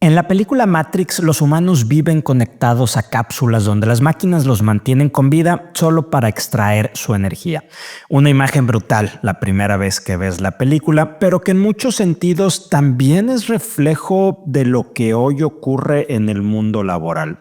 En la película Matrix, los humanos viven conectados a cápsulas donde las máquinas los mantienen con vida solo para extraer su energía. Una imagen brutal la primera vez que ves la película, pero que en muchos sentidos también es reflejo de lo que hoy ocurre en el mundo laboral.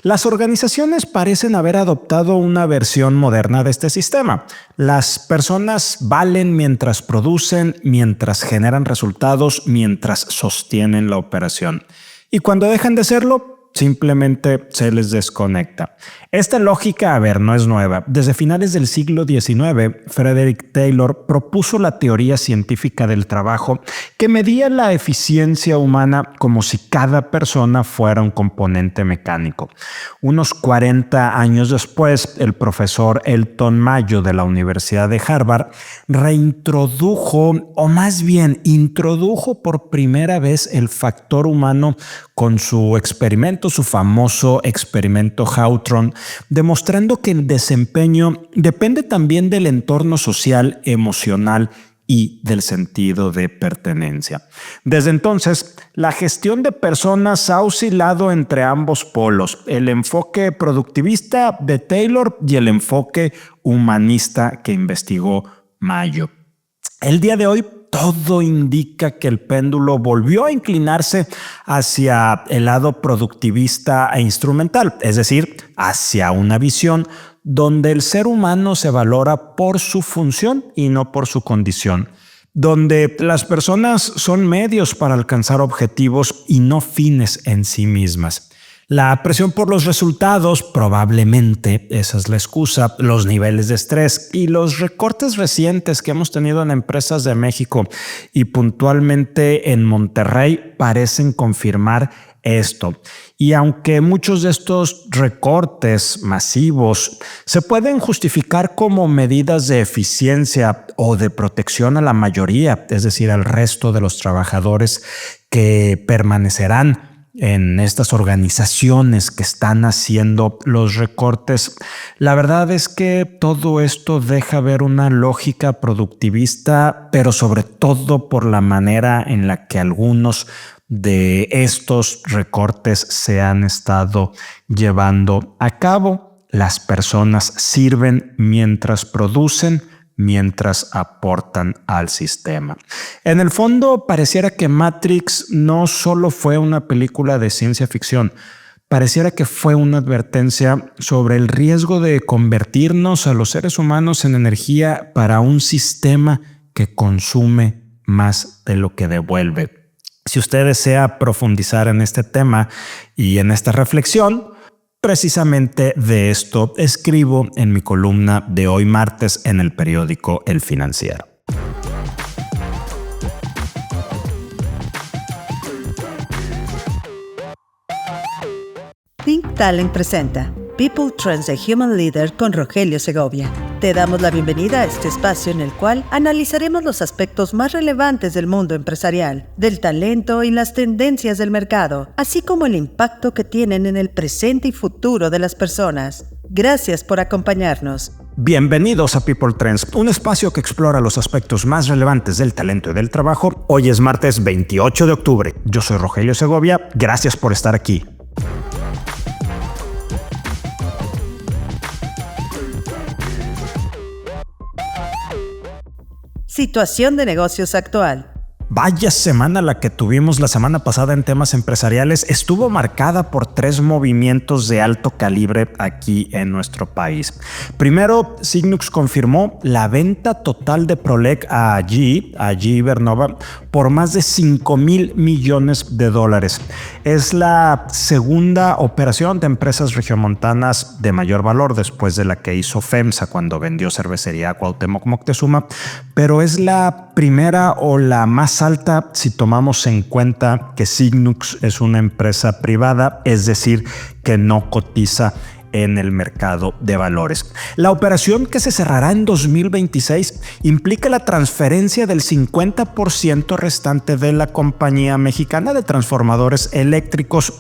Las organizaciones parecen haber adoptado una versión moderna de este sistema. Las personas valen mientras producen, mientras generan resultados, mientras sostienen la operación. Y cuando dejan de serlo, simplemente se les desconecta. Esta lógica, no es nueva. Desde finales del siglo XIX, Frederick Taylor propuso la teoría científica del trabajo que medía la eficiencia humana como si cada persona fuera un componente mecánico. Unos 40 años después, el profesor Elton Mayo de la Universidad de Harvard reintrodujo, o más bien introdujo por primera vez el factor humano con su experimento, su famoso experimento Hawthorne, demostrando que el desempeño depende también del entorno social, emocional y del sentido de pertenencia. Desde entonces, la gestión de personas ha oscilado entre ambos polos, el enfoque productivista de Taylor y el enfoque humanista que investigó Mayo. El día de hoy, todo indica que el péndulo volvió a inclinarse hacia el lado productivista e instrumental, es decir, hacia una visión donde el ser humano se valora por su función y no por su condición, donde las personas son medios para alcanzar objetivos y no fines en sí mismas. La presión por los resultados, probablemente, esa es la excusa, los niveles de estrés y los recortes recientes que hemos tenido en empresas de México y puntualmente en Monterrey parecen confirmar esto. Y aunque muchos de estos recortes masivos se pueden justificar como medidas de eficiencia o de protección a la mayoría, es decir, al resto de los trabajadores que permanecerán en estas organizaciones que están haciendo los recortes, la verdad es que todo esto deja ver una lógica productivista, pero sobre todo por la manera en la que algunos de estos recortes se han estado llevando a cabo. Las personas sirven mientras producen, mientras aportan al sistema. En el fondo, pareciera que Matrix no solo fue una película de ciencia ficción, pareciera que fue una advertencia sobre el riesgo de convertirnos a los seres humanos en energía para un sistema que consume más de lo que devuelve. Si usted desea profundizar en este tema y en esta reflexión, precisamente de esto escribo en mi columna de hoy martes en el periódico El Financiero. Think Talent presenta People Trends the Human Leader con Rogelio Segovia. Te damos la bienvenida a este espacio en el cual analizaremos los aspectos más relevantes del mundo empresarial, del talento y las tendencias del mercado, así como el impacto que tienen en el presente y futuro de las personas. Gracias por acompañarnos. Bienvenidos a People Trends, un espacio que explora los aspectos más relevantes del talento y del trabajo. Hoy es martes 28 de octubre. Yo soy Rogelio Segovia. Gracias por estar aquí. Situación de negocios actual. Vaya semana la que tuvimos la semana pasada en temas empresariales. Estuvo marcada por 3 movimientos de alto calibre aquí en nuestro país. Primero, Signux confirmó la venta total de Prolec a GE Vernova, por más de $5,000 millones. Es la segunda operación de empresas regiomontanas de mayor valor después de la que hizo FEMSA cuando vendió cervecería a Cuauhtémoc Moctezuma, pero es la primera o la más alta si tomamos en cuenta que Signux es una empresa privada, es decir, que no cotiza en el mercado de valores. La operación, que se cerrará en 2026, implica la transferencia del 50% restante de la compañía mexicana de transformadores eléctricos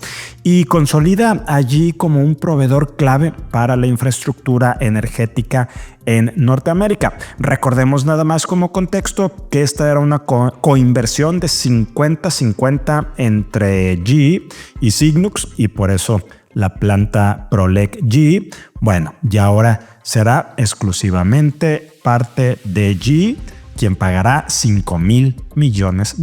y consolida allí como un proveedor clave para la infraestructura energética en Norteamérica. Recordemos nada más como contexto que esta era una coinversión de 50-50 entre GE y Signux, y por eso la planta Prolec GE, bueno, ya ahora será exclusivamente parte de GE, quien pagará $5,000 millones.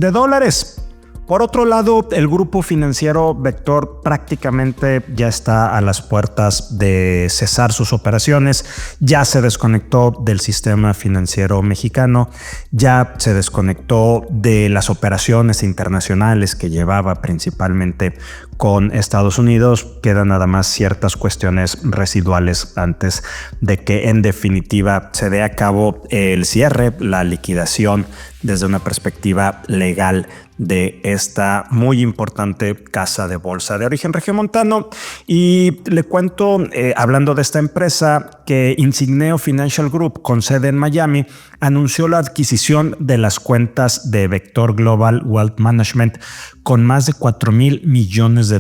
Por otro lado, el grupo financiero Vector prácticamente ya está a las puertas de cesar sus operaciones, ya se desconectó del sistema financiero mexicano, ya se desconectó de las operaciones internacionales que llevaba principalmente con Estados Unidos. Quedan nada más ciertas cuestiones residuales antes de que en definitiva se dé a cabo el cierre, la liquidación desde una perspectiva legal de esta muy importante casa de bolsa de origen regiomontano. Y le cuento, hablando de esta empresa, que Insigneo Financial Group, con sede en Miami, anunció la adquisición de las cuentas de Vector Global Wealth Management con más de $4,000 millones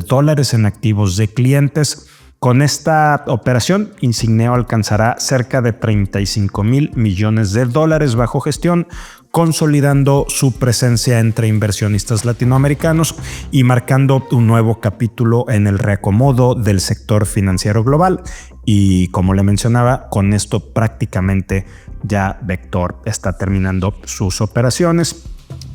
en activos de clientes. Con esta operación, Insigneo alcanzará cerca de $35,000 millones bajo gestión, consolidando su presencia entre inversionistas latinoamericanos y marcando un nuevo capítulo en el reacomodo del sector financiero global. Y como le mencionaba, con esto prácticamente ya Vector está terminando sus operaciones.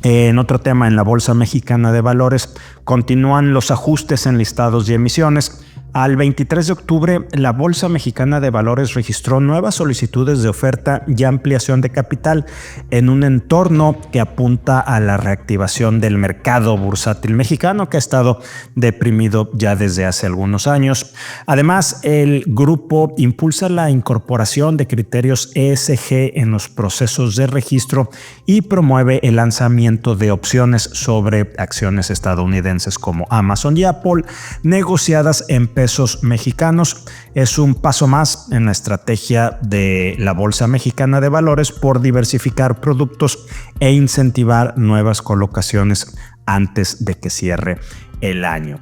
En otro tema, en la Bolsa Mexicana de Valores, continúan los ajustes en listados y emisiones. Al 23 de octubre, la Bolsa Mexicana de Valores registró nuevas solicitudes de oferta y ampliación de capital en un entorno que apunta a la reactivación del mercado bursátil mexicano, que ha estado deprimido ya desde hace algunos años. Además, el grupo impulsa la incorporación de criterios ESG en los procesos de registro y promueve el lanzamiento de opciones sobre acciones estadounidenses como Amazon y Apple, negociadas en pesos mexicanos. Es un paso más en la estrategia de la Bolsa Mexicana de Valores por diversificar productos e incentivar nuevas colocaciones antes de que cierre el año.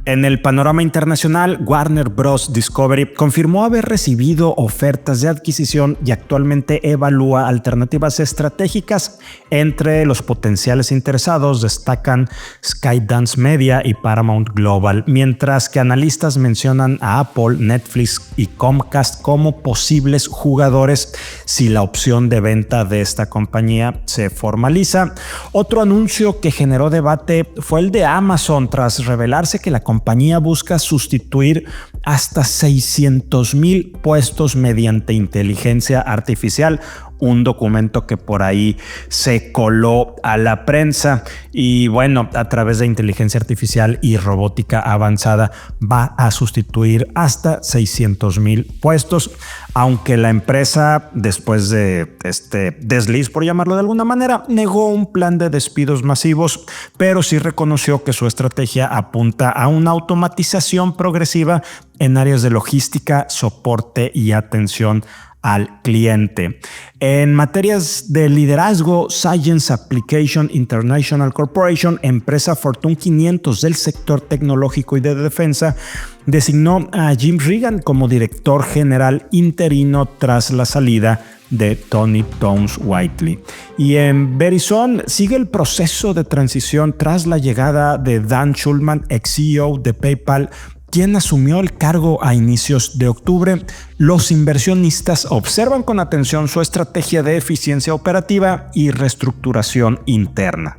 En el panorama internacional, Warner Bros. Discovery confirmó haber recibido ofertas de adquisición y actualmente evalúa alternativas estratégicas. Entre los potenciales interesados destacan Skydance Media y Paramount Global, mientras que analistas mencionan a Apple, Netflix y Comcast como posibles jugadores si la opción de venta de esta compañía se formaliza. Otro anuncio que generó debate fue el de Amazon, tras revelarse que la compañía busca sustituir hasta 600,000 puestos mediante inteligencia artificial. Un documento que por ahí se coló a la prensa, y bueno, a través de inteligencia artificial y robótica avanzada va a sustituir hasta 600,000 puestos, aunque la empresa, después de este desliz, por llamarlo de alguna manera, negó un plan de despidos masivos, pero sí reconoció que su estrategia apunta a una automatización progresiva en áreas de logística, soporte y atención al cliente. En materias de liderazgo, Science Application International Corporation, empresa Fortune 500 del sector tecnológico y de defensa, designó a Jim Regan como director general interino tras la salida de Tony Towns-Whitley. Y en Verizon sigue el proceso de transición tras la llegada de Dan Schulman, ex CEO de PayPal, quien asumió el cargo a inicios de octubre. Los inversionistas observan con atención su estrategia de eficiencia operativa y reestructuración interna.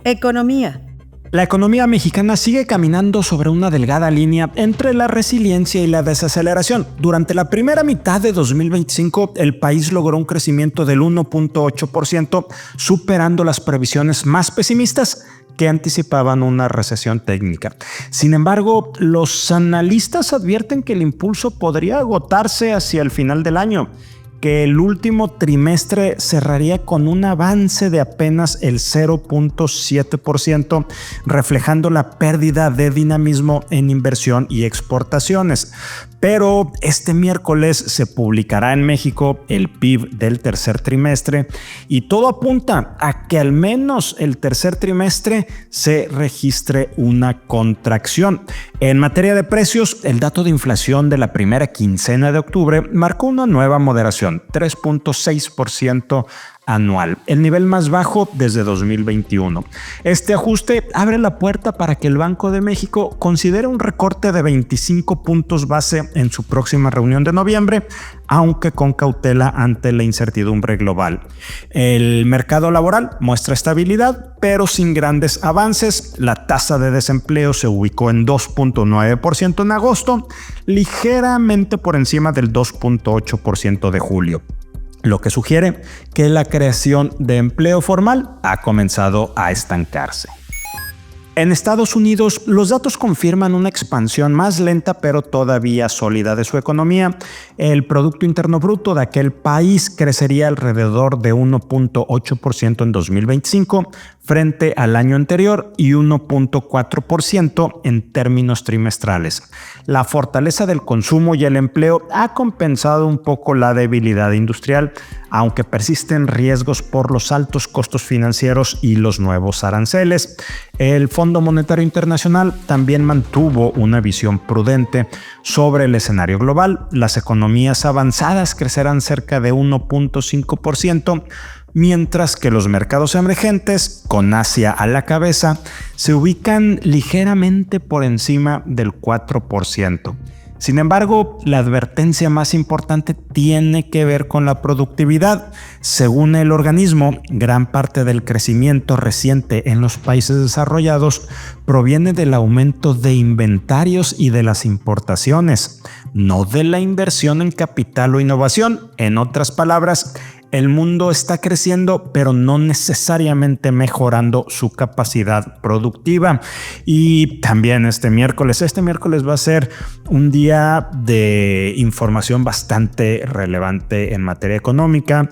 Economía. La economía mexicana sigue caminando sobre una delgada línea entre la resiliencia y la desaceleración. Durante la primera mitad de 2025, el país logró un crecimiento del 1.8%, superando las previsiones más pesimistas que anticipaban una recesión técnica. Sin embargo, los analistas advierten que el impulso podría agotarse hacia el final del año. aunque el último trimestre cerraría con un avance de apenas el 0.7%, reflejando la pérdida de dinamismo en inversión y exportaciones. Pero este miércoles se publicará en México el PIB del tercer trimestre y todo apunta a que al menos el tercer trimestre se registre una contracción. En materia de precios, el dato de inflación de la primera quincena de octubre marcó una nueva moderación, 3.6% anual, el nivel más bajo desde 2021. Este ajuste abre la puerta para que el Banco de México considere un recorte de 25 puntos base en su próxima reunión de noviembre, aunque con cautela ante la incertidumbre global. El mercado laboral muestra estabilidad, pero sin grandes avances. La tasa de desempleo se ubicó en 2.9% en agosto, ligeramente por encima del 2.8% de julio, lo que sugiere que la creación de empleo formal ha comenzado a estancarse. En Estados Unidos, los datos confirman una expansión más lenta pero todavía sólida de su economía. El Producto Interno Bruto de aquel país crecería alrededor de 1.8% en 2025 frente al año anterior y 1.4% en términos trimestrales. La fortaleza del consumo y el empleo ha compensado un poco la debilidad industrial, aunque persisten riesgos por los altos costos financieros y los nuevos aranceles. El Fondo Monetario Internacional también mantuvo una visión prudente sobre el escenario global. Las economías avanzadas crecerán cerca de 1.5%, mientras que los mercados emergentes, con Asia a la cabeza, se ubican ligeramente por encima del 4%. Sin embargo, la advertencia más importante tiene que ver con la productividad. Según el organismo, gran parte del crecimiento reciente en los países desarrollados proviene del aumento de inventarios y de las importaciones, no de la inversión en capital o innovación. En otras palabras, el mundo está creciendo, pero no necesariamente mejorando su capacidad productiva. Y también este miércoles va a ser un día de información bastante relevante en materia económica.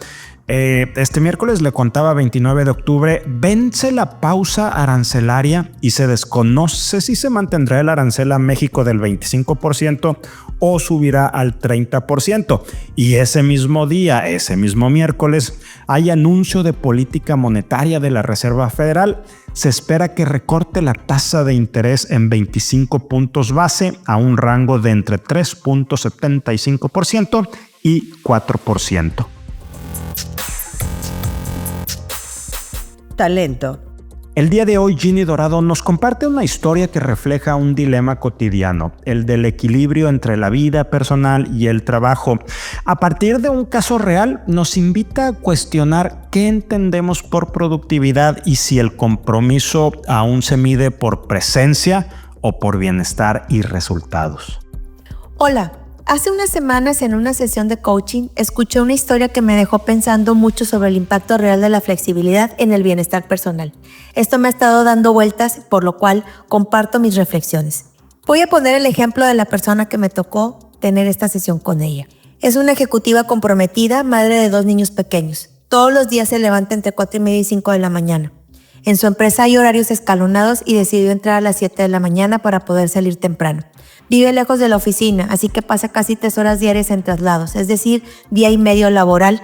Este miércoles, le contaba, 29 de octubre, vence la pausa arancelaria y se desconoce si se mantendrá el arancel a México del 25% o subirá al 30%. Y ese mismo día, ese mismo miércoles, hay anuncio de política monetaria de la Reserva Federal. Se espera que recorte la tasa de interés en 25 puntos base a un rango de entre 3.75% y 4%. Talento. El día de hoy, Ginny Dorado nos comparte una historia que refleja un dilema cotidiano, el del equilibrio entre la vida personal y el trabajo. A partir de un caso real, nos invita a cuestionar qué entendemos por productividad y si el compromiso aún se mide por presencia o por bienestar y resultados. Hola. Hace unas semanas, en una sesión de coaching, escuché una historia que me dejó pensando mucho sobre el impacto real de la flexibilidad en el bienestar personal. Esto me ha estado dando vueltas, por lo cual comparto mis reflexiones. Voy a poner el ejemplo de la persona que me tocó tener esta sesión con ella. Es una ejecutiva comprometida, madre de 2 niños pequeños. Todos los días se levanta entre 4:30 y 5 de la mañana. En su empresa hay horarios escalonados y decidió entrar a las 7 de la mañana para poder salir temprano. Vive lejos de la oficina, así que pasa casi 3 horas diarias en traslados, es decir, día y medio laboral.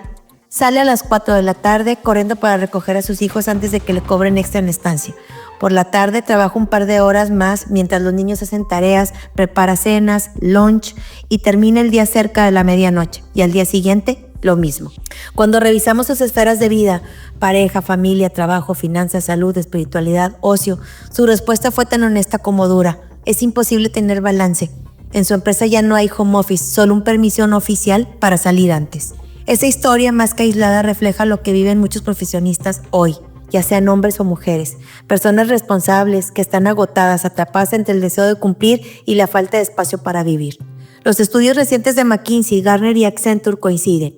Sale a las 4 de la tarde corriendo para recoger a sus hijos antes de que le cobren extra en estancia. Por la tarde trabaja un par de horas más mientras los niños hacen tareas, prepara cenas, lunch y termina el día cerca de la medianoche. Y al día siguiente, lo mismo. Cuando revisamos sus esferas de vida, pareja, familia, trabajo, finanzas, salud, espiritualidad, ocio, su respuesta fue tan honesta como dura. Es imposible tener balance. En su empresa ya no hay home office, solo un permiso no oficial para salir antes. Esa historia, más que aislada, refleja lo que viven muchos profesionistas hoy, ya sean hombres o mujeres. Personas responsables que están agotadas, atrapadas entre el deseo de cumplir y la falta de espacio para vivir. Los estudios recientes de McKinsey, Gartner y Accenture coinciden.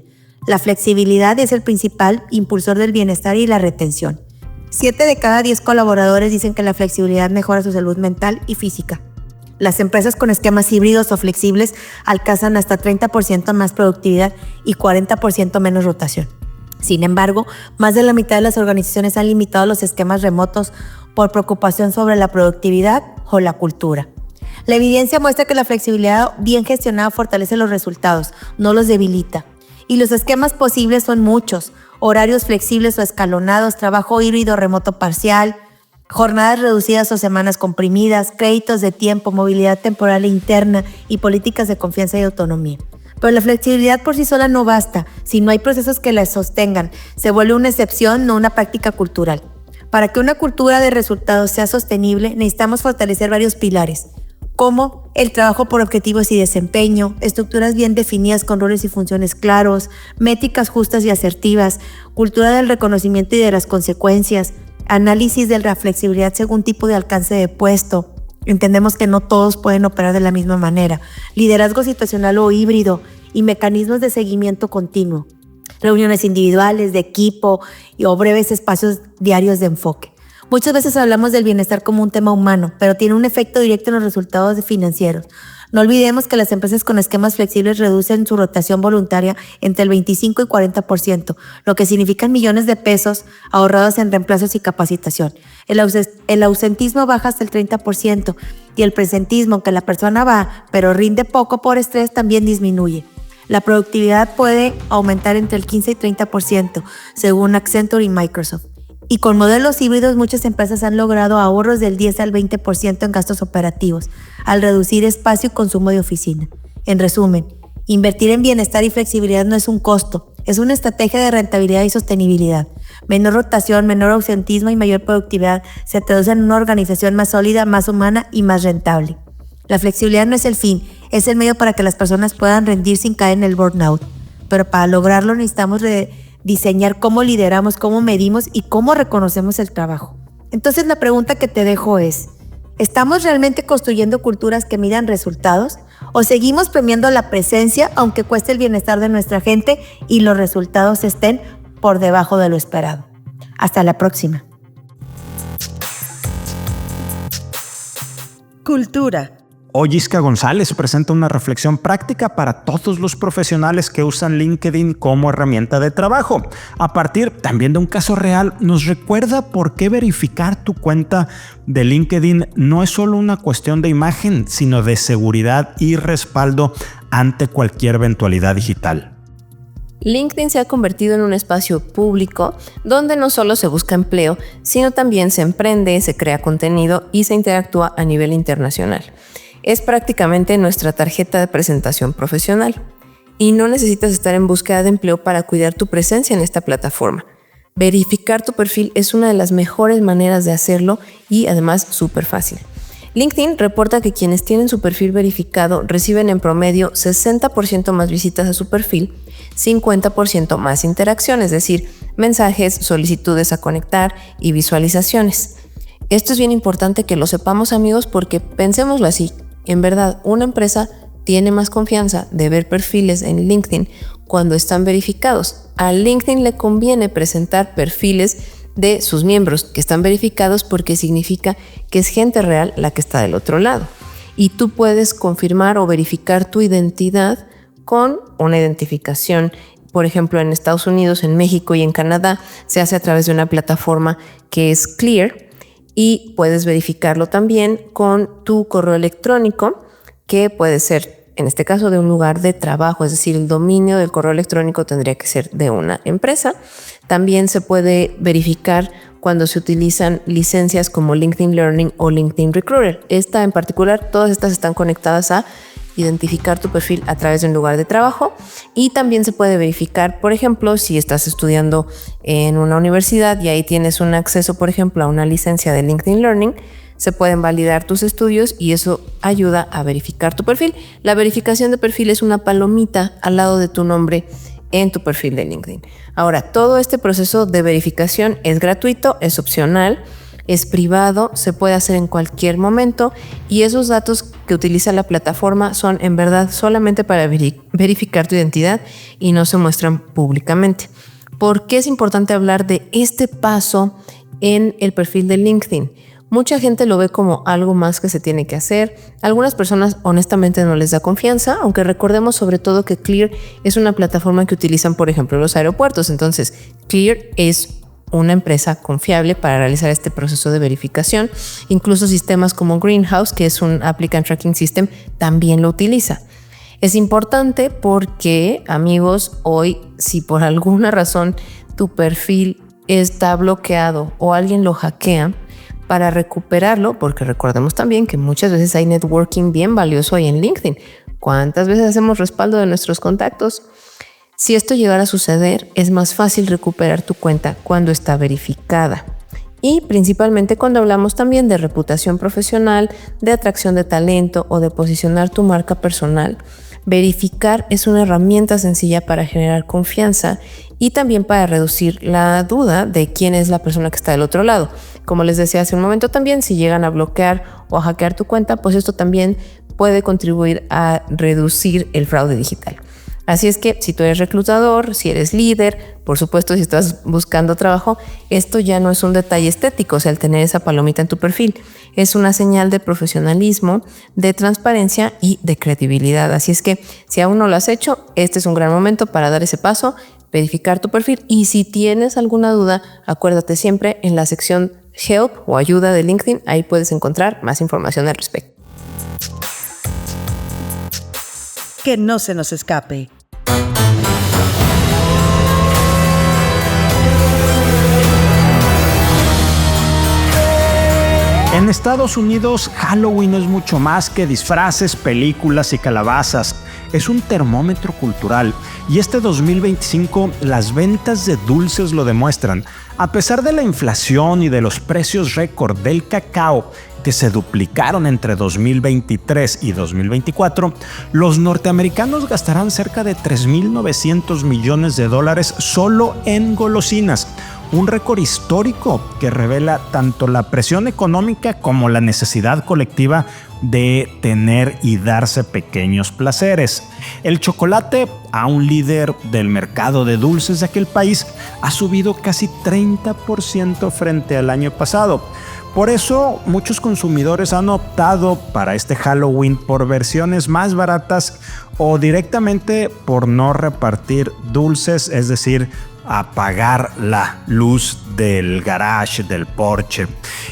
La flexibilidad es el principal impulsor del bienestar y la retención. 7 de cada 10 colaboradores dicen que la flexibilidad mejora su salud mental y física. Las empresas con esquemas híbridos o flexibles alcanzan hasta 30% más productividad y 40% menos rotación. Sin embargo, más de la mitad de las organizaciones han limitado los esquemas remotos por preocupación sobre la productividad o la cultura. La evidencia muestra que la flexibilidad bien gestionada fortalece los resultados, no los debilita. Y los esquemas posibles son muchos: horarios flexibles o escalonados, trabajo híbrido remoto parcial, jornadas reducidas o semanas comprimidas, créditos de tiempo, movilidad temporal e interna y políticas de confianza y autonomía. Pero la flexibilidad por sí sola no basta. Si no hay procesos que la sostengan, se vuelve una excepción, no una práctica cultural. Para que una cultura de resultados sea sostenible, necesitamos fortalecer varios pilares, como el trabajo por objetivos y desempeño, estructuras bien definidas con roles y funciones claros, métricas justas y asertivas, cultura del reconocimiento y de las consecuencias, análisis de la flexibilidad según tipo de alcance de puesto. Entendemos que no todos pueden operar de la misma manera. Liderazgo situacional o híbrido y mecanismos de seguimiento continuo. Reuniones individuales, de equipo o breves espacios diarios de enfoque. Muchas veces hablamos del bienestar como un tema humano, pero tiene un efecto directo en los resultados financieros. No olvidemos que las empresas con esquemas flexibles reducen su rotación voluntaria entre el 25 y 40%, lo que significan millones de pesos ahorrados en reemplazos y capacitación. El ausentismo baja hasta el 30% y el presentismo, aunque la persona va, pero rinde poco por estrés, también disminuye. La productividad puede aumentar entre el 15 y 30%, según Accenture y Microsoft. Y con modelos híbridos, muchas empresas han logrado ahorros del 10 al 20% en gastos operativos, al reducir espacio y consumo de oficina. En resumen, invertir en bienestar y flexibilidad no es un costo, es una estrategia de rentabilidad y sostenibilidad. Menor rotación, menor ausentismo y mayor productividad se traducen en una organización más sólida, más humana y más rentable. La flexibilidad no es el fin, es el medio para que las personas puedan rendir sin caer en el burnout. Pero para lograrlo necesitamos diseñar cómo lideramos, cómo medimos y cómo reconocemos el trabajo. Entonces la pregunta que te dejo es: ¿estamos realmente construyendo culturas que midan resultados? ¿O seguimos premiando la presencia aunque cueste el bienestar de nuestra gente y los resultados estén por debajo de lo esperado? Hasta la próxima. Cultura. Hoy Isca González presenta una reflexión práctica para todos los profesionales que usan LinkedIn como herramienta de trabajo. A partir también de un caso real, nos recuerda por qué verificar tu cuenta de LinkedIn no es solo una cuestión de imagen, sino de seguridad y respaldo ante cualquier eventualidad digital. LinkedIn se ha convertido en un espacio público donde no solo se busca empleo, sino también se emprende, se crea contenido y se interactúa a nivel internacional. Es prácticamente nuestra tarjeta de presentación profesional y no necesitas estar en búsqueda de empleo para cuidar tu presencia en esta plataforma. Verificar tu perfil es una de las mejores maneras de hacerlo y además súper fácil. LinkedIn reporta que quienes tienen su perfil verificado reciben en promedio 60% más visitas a su perfil, 50% más interacción, es decir, mensajes, solicitudes a conectar y visualizaciones. Esto es bien importante que lo sepamos, amigos, porque pensémoslo así. En verdad, una empresa tiene más confianza de ver perfiles en LinkedIn cuando están verificados. A LinkedIn le conviene presentar perfiles de sus miembros que están verificados porque significa que es gente real la que está del otro lado. Y tú puedes confirmar o verificar tu identidad con una identificación. Por ejemplo, en Estados Unidos, en México y en Canadá se hace a través de una plataforma que es Clear. Y puedes verificarlo también con tu correo electrónico, que puede ser, en este caso, de un lugar de trabajo, es decir, el dominio del correo electrónico tendría que ser de una empresa. También se puede verificar cuando se utilizan licencias como LinkedIn Learning o LinkedIn Recruiter. Esta en particular, todas estas están conectadas a identificar tu perfil a través de un lugar de trabajo, y también se puede verificar, por ejemplo, si estás estudiando en una universidad y ahí tienes un acceso, por ejemplo, a una licencia de LinkedIn Learning, se pueden validar tus estudios y eso ayuda a verificar tu perfil. La verificación de perfil es una palomita al lado de tu nombre en tu perfil de LinkedIn. Ahora, todo este proceso de verificación es gratuito, es opcional, es privado, se puede hacer en cualquier momento y esos datos que utiliza la plataforma son en verdad solamente para verificar tu identidad y no se muestran públicamente. ¿Por qué es importante hablar de este paso en el perfil de LinkedIn? Mucha gente lo ve como algo más que se tiene que hacer. Algunas personas honestamente no les da confianza, aunque recordemos sobre todo que Clear es una plataforma que utilizan, por ejemplo, los aeropuertos. Entonces, Clear es una empresa confiable para realizar este proceso de verificación. Incluso sistemas como Greenhouse, que es un Applicant Tracking System, también lo utiliza. Es importante porque, amigos, hoy, si por alguna razón tu perfil está bloqueado o alguien lo hackea, para recuperarlo, porque recordemos también que muchas veces hay networking bien valioso ahí en LinkedIn. ¿Cuántas veces hacemos respaldo de nuestros contactos? Si esto llegara a suceder, es más fácil recuperar tu cuenta cuando está verificada. Y principalmente cuando hablamos también de reputación profesional, de atracción de talento o de posicionar tu marca personal, verificar es una herramienta sencilla para generar confianza y también para reducir la duda de quién es la persona que está del otro lado. Como les decía hace un momento también, si llegan a bloquear o a hackear tu cuenta, pues esto también puede contribuir a reducir el fraude digital. Así es que si tú eres reclutador, si eres líder, por supuesto si estás buscando trabajo, esto ya no es un detalle estético, o sea, el tener esa palomita en tu perfil. Es una señal de profesionalismo, de transparencia y de credibilidad. Así es que si aún no lo has hecho, este es un gran momento para dar ese paso, verificar tu perfil. Y si tienes alguna duda, acuérdate siempre en la sección Help o Ayuda de LinkedIn, ahí puedes encontrar más información al respecto. Que no se nos escape. En Estados Unidos, Halloween es mucho más que disfraces, películas y calabazas. Es un termómetro cultural y este 2025 las ventas de dulces lo demuestran. A pesar de la inflación y de los precios récord del cacao que se duplicaron entre 2023 y 2024, los norteamericanos gastarán cerca de $3.900 millones solo en golosinas. Un récord histórico que revela tanto la presión económica como la necesidad colectiva de tener y darse pequeños placeres. El chocolate, aún líder del mercado de dulces de aquel país, ha subido casi 30% frente al año pasado. Por eso, muchos consumidores han optado para este Halloween por versiones más baratas o directamente por no repartir dulces, es decir, apagar la luz del garage, del porche.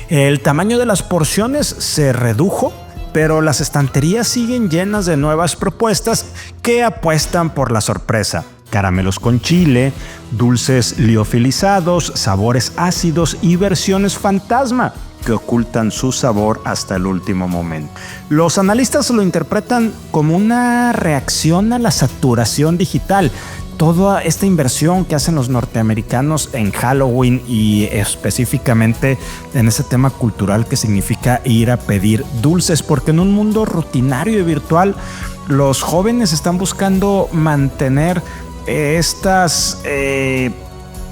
El tamaño de las porciones se redujo, pero las estanterías siguen llenas de nuevas propuestas que apuestan por la sorpresa. Caramelos con chile, dulces liofilizados, sabores ácidos y versiones fantasma que ocultan su sabor hasta el último momento. Los analistas lo interpretan como una reacción a la saturación digital. Toda esta inversión que hacen los norteamericanos en Halloween y específicamente en ese tema cultural que significa ir a pedir dulces, porque en un mundo rutinario y virtual los jóvenes están buscando mantener estas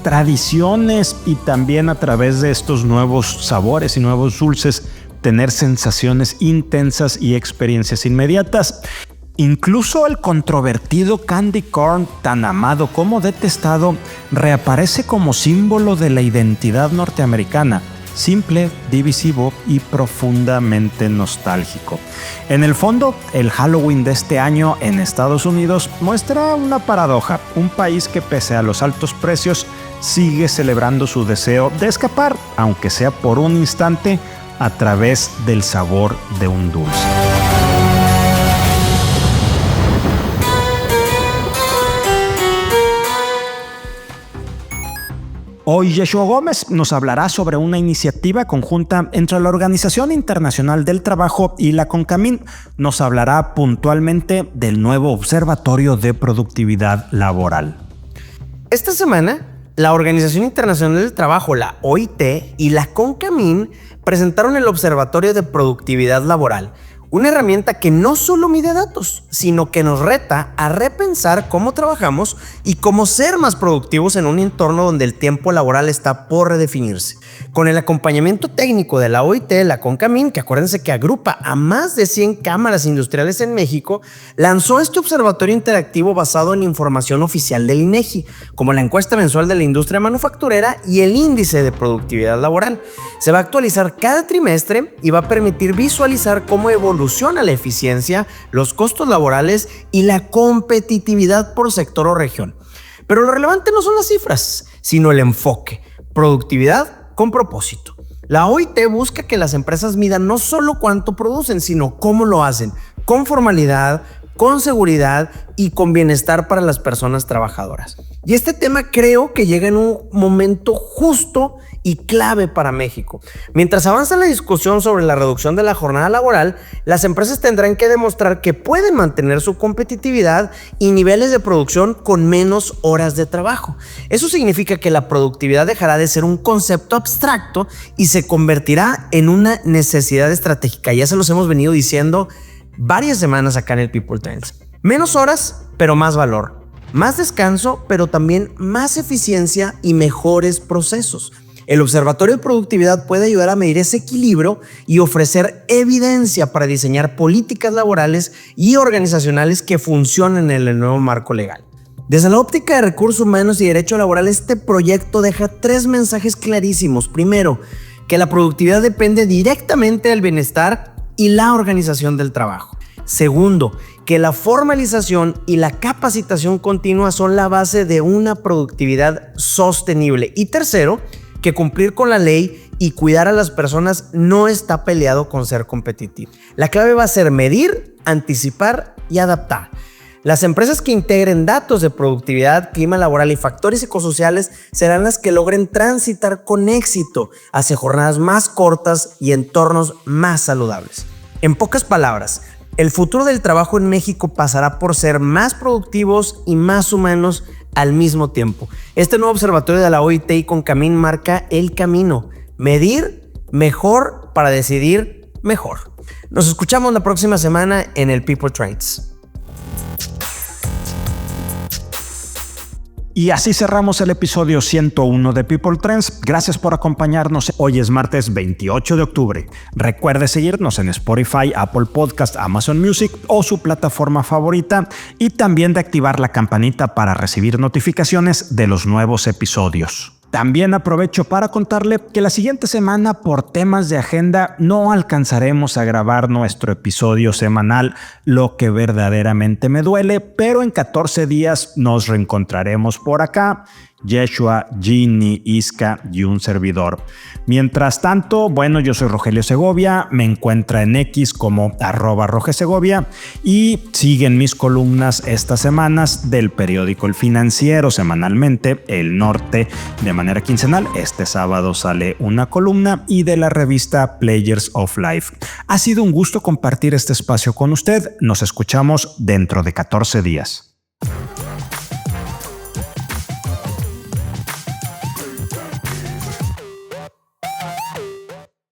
tradiciones y también a través de estos nuevos sabores y nuevos dulces tener sensaciones intensas y experiencias inmediatas. Incluso el controvertido candy corn, tan amado como detestado, reaparece como símbolo de la identidad norteamericana, simple, divisivo y profundamente nostálgico. En el fondo, el Halloween de este año en Estados Unidos muestra una paradoja, un país que pese a los altos precios sigue celebrando su deseo de escapar, aunque sea por un instante, a través del sabor de un dulce. Hoy Yeshua Gómez nos hablará sobre una iniciativa conjunta entre la Organización Internacional del Trabajo y la CONCAMIN. Nos hablará puntualmente del nuevo Observatorio de Productividad Laboral. Esta semana, la Organización Internacional del Trabajo, la OIT, y la CONCAMIN presentaron el Observatorio de Productividad Laboral, Una herramienta que no solo mide datos, sino que nos reta a repensar cómo trabajamos y cómo ser más productivos en un entorno donde el tiempo laboral está por redefinirse. Con el acompañamiento técnico de la OIT, la CONCAMIN, que acuérdense que agrupa a más de 100 cámaras industriales en México, lanzó este observatorio interactivo basado en información oficial del INEGI, como la encuesta mensual de la industria manufacturera y el índice de productividad laboral. Se va a actualizar cada trimestre y va a permitir visualizar cómo evoluciona la eficiencia, los costos laborales y la competitividad por sector o región. Pero lo relevante no son las cifras, sino el enfoque. Productividad con propósito. La OIT busca que las empresas midan no solo cuánto producen, sino cómo lo hacen, con formalidad, con seguridad y con bienestar para las personas trabajadoras. Y este tema creo que llega en un momento justo y clave para México. Mientras avanza la discusión sobre la reducción de la jornada laboral, las empresas tendrán que demostrar que pueden mantener su competitividad y niveles de producción con menos horas de trabajo. Eso significa que la productividad dejará de ser un concepto abstracto y se convertirá en una necesidad estratégica. Ya se los hemos venido diciendo varias semanas acá en el People Trends. Menos horas, pero más valor. Más descanso, pero también más eficiencia y mejores procesos. El Observatorio de Productividad puede ayudar a medir ese equilibrio y ofrecer evidencia para diseñar políticas laborales y organizacionales que funcionen en el nuevo marco legal. Desde la óptica de recursos humanos y derecho laboral, este proyecto deja 3 mensajes clarísimos. Primero, que la productividad depende directamente del bienestar y la organización del trabajo. Segundo, que la formalización y la capacitación continua son la base de una productividad sostenible. Y tercero, que cumplir con la ley y cuidar a las personas no está peleado con ser competitivo. La clave va a ser medir, anticipar y adaptar. Las empresas que integren datos de productividad, clima laboral y factores psicosociales serán las que logren transitar con éxito hacia jornadas más cortas y entornos más saludables. En pocas palabras, el futuro del trabajo en México pasará por ser más productivos y más humanos al mismo tiempo. Este nuevo observatorio de la OIT y CONCAMIN marca el camino. Medir mejor para decidir mejor. Nos escuchamos la próxima semana en el People Trends. Y así cerramos el episodio 101 de People Trends. Gracias por acompañarnos. Hoy es martes 28 de octubre. Recuerde seguirnos en Spotify, Apple Podcast, Amazon Music o su plataforma favorita y también de activar la campanita para recibir notificaciones de los nuevos episodios. También aprovecho para contarle que la siguiente semana, por temas de agenda, no alcanzaremos a grabar nuestro episodio semanal, lo que verdaderamente me duele, pero en 14 días nos reencontraremos por acá. Yeshua, Ginny, Iska y un servidor. Mientras tanto, bueno, yo soy Rogelio Segovia, me encuentra en X como @RogeSegovia y siguen mis columnas estas semanas del periódico El Financiero semanalmente, El Norte de manera quincenal. Este sábado sale una columna y de la revista Players of Life. Ha sido un gusto compartir este espacio con usted. Nos escuchamos dentro de 14 días.